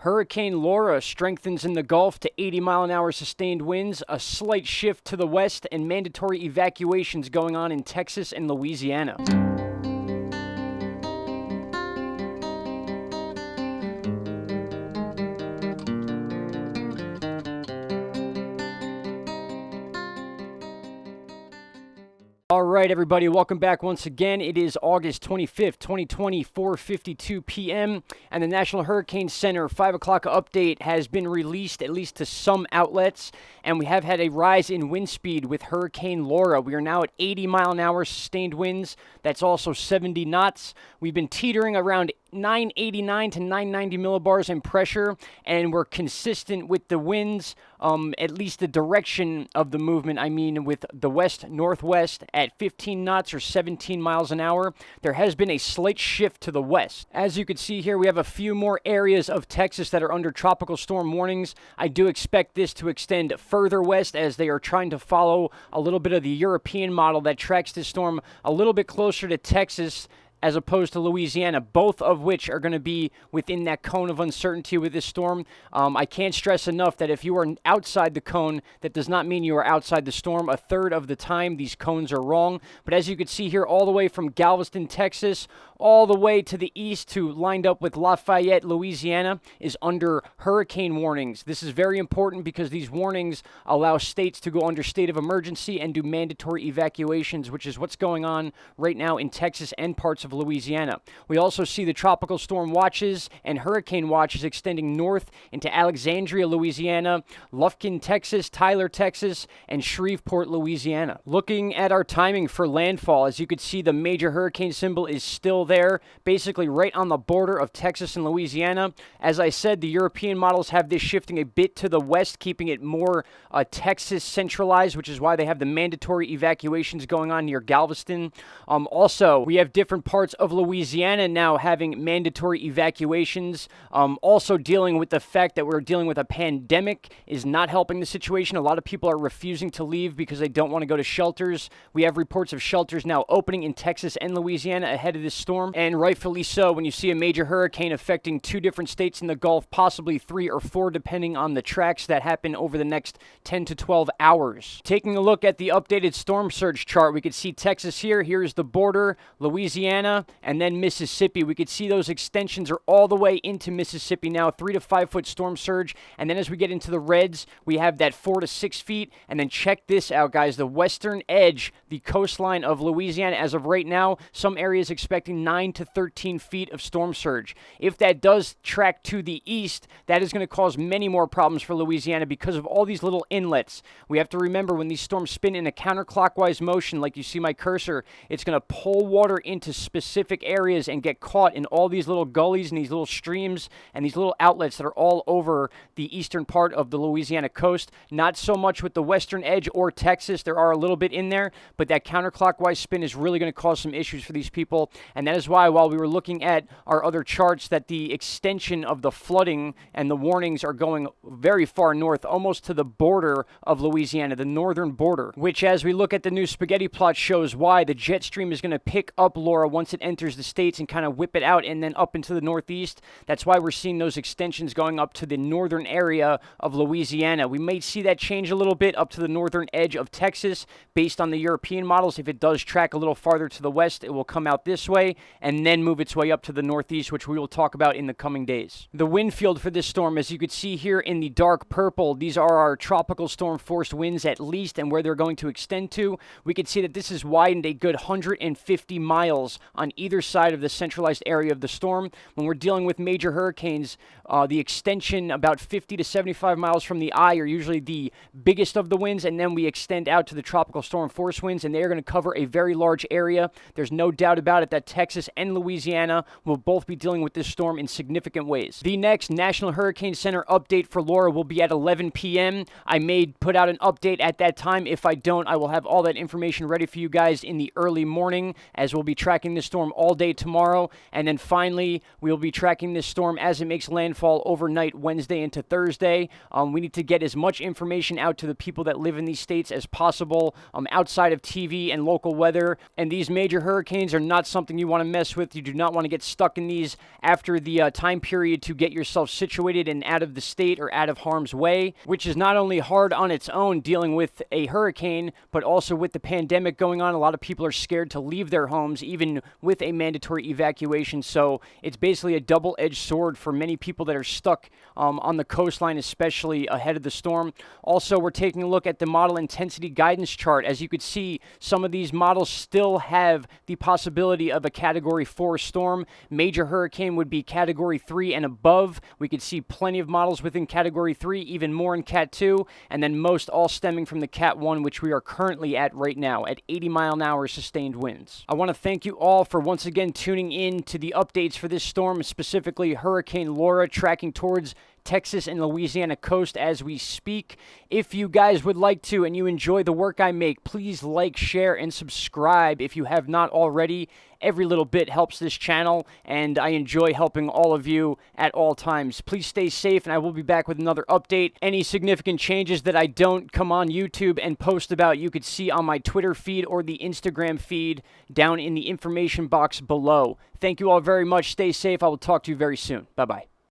Hurricane Laura strengthens in the Gulf to 80-mile-an-hour sustained winds, a slight shift to the west, and mandatory evacuations going on in Texas and Louisiana. All right, everybody, welcome back once again. It is August 25th, 2020, 4:52 p.m., and the National Hurricane Center 5 o'clock update has been released, at least to some outlets, and we have had a rise in wind speed with Hurricane Laura. We are now at 80-mile-an-hour sustained winds. That's also 70 knots. We've been teetering around 989 to 990 millibars in pressure, and we're consistent with the winds, at least the direction of the movement, with the west-northwest at 15 knots or 17 miles an hour. There has been a slight shift to the west. As you can see here, we have a few more areas of Texas that are under tropical storm warnings. I do expect this to extend further west as they are trying to follow a little bit of the European model that tracks this storm a little bit closer to Texas as opposed to Louisiana, both of which are going to be within that cone of uncertainty with this storm. I can't stress enough that if you are outside the cone, that does not mean you are outside the storm. A third of the time, these cones are wrong. But as you can see here, all the way from Galveston, Texas, all the way to the east to lined up with Lafayette, Louisiana, is under hurricane warnings. This is very important because these warnings allow states to go under state of emergency and do mandatory evacuations, which is what's going on right now in Texas and parts of Louisiana. We also see the tropical storm watches and hurricane watches extending north into Alexandria, Louisiana, Lufkin, Texas, Tyler, Texas, and Shreveport, Louisiana. Looking at our timing for landfall, as you can see, the major hurricane symbol is still there, basically right on the border of Texas and Louisiana. As I said, the European models have this shifting a bit to the west, keeping it more Texas centralized, which is why they have the mandatory evacuations going on near Galveston. Also, we have different parts of Louisiana now having mandatory evacuations. Also dealing with the fact that we're dealing with a pandemic is not helping the situation. A lot of people are refusing to leave because they don't want to go to shelters. We have reports of shelters now opening in Texas and Louisiana ahead of this storm, and rightfully so. When you see a major hurricane affecting 2 different states in the Gulf, possibly 3 or 4 depending on the tracks that happen over the next 10 to 12 hours. Taking a look at the updated storm surge chart, we could see Texas here. Here's the border, Louisiana, and then Mississippi. We could see those extensions are all the way into Mississippi now, 3 to 5 foot storm surge. And then as we get into the reds, we have that 4 to 6 feet. And then check this out, guys. The western edge, the coastline of Louisiana, as of right now, some areas expecting 9 to 13 feet of storm surge. If that does track to the east, that is going to cause many more problems for Louisiana because of all these little inlets. We have to remember when these storms spin in a counterclockwise motion, like you see my cursor, it's going to pull water into specific areas and get caught in all these little gullies and these little streams and these little outlets that are all over the eastern part of the Louisiana coast. Not so much with the western edge or Texas. There are a little bit in there, but that counterclockwise spin is really going to cause some issues for these people. And that is why, while we were looking at our other charts, that the extension of the flooding and the warnings are going very far north, almost to the border of Louisiana, the northern border, which, as we look at the new spaghetti plot, shows why the jet stream is going to pick up Laura once it enters the states and kind of whip it out and then up into the northeast. That's why we're seeing those extensions going up to the northern area of Louisiana. We may see that change a little bit up to the northern edge of Texas based on the European models. If it does track a little farther to the west, it will come out this way and then move its way up to the northeast, which we will talk about in the coming days. The wind field for this storm, as you can see here in the dark purple, these are our tropical storm force winds at least and where they're going to extend to. We can see that this has widened a good 150 miles on either side of the centralized area of the storm. When we're dealing with major hurricanes, the extension about 50 to 75 miles from the eye are usually the biggest of the winds, and then we extend out to the tropical storm force winds, and they are going to cover a very large area. There's no doubt about it that Texas and Louisiana will both be dealing with this storm in significant ways. The next National Hurricane Center update for Laura will be at 11 p.m. I may put out an update at that time. If I don't, I will have all that information ready for you guys in the early morning, as we'll be tracking this storm all day tomorrow. And then finally, we'll be tracking this storm as it makes landfall overnight Wednesday into Thursday. We need to get as much information out to the people that live in these states as possible outside of TV and local weather. And these major hurricanes are not something you want want to mess with. You do not want to get stuck in these after the time period to get yourself situated and out of the state or out of harm's way, which is not only hard on its own dealing with a hurricane, but also with the pandemic going on. A lot of people are scared to leave their homes, even with a mandatory evacuation. So it's basically a double-edged sword for many people that are stuck on the coastline, especially ahead of the storm. Also, we're taking a look at the model intensity guidance chart. As you could see, some of these models still have the possibility of a Category 4 storm. Major hurricane would be Category 3 and above. We could see plenty of models within Category 3, even more in Cat 2, and then most all stemming from the Cat 1, which we are currently at right now, at 80-mile-an-hour sustained winds. I want to thank you all for once again tuning in to the updates for this storm, specifically Hurricane Laura tracking towards Texas and Louisiana coast as we speak. If you guys would like to and you enjoy the work I make, please like, share, and subscribe if you have not already. Every little bit helps this channel, and I enjoy helping all of you at all times. Please stay safe, and I will be back with another update. Any significant changes that I don't come on YouTube and post about, you could see on my Twitter feed or the Instagram feed down in the information box below. Thank you all very much. Stay safe. I will talk to you very soon. Bye-bye.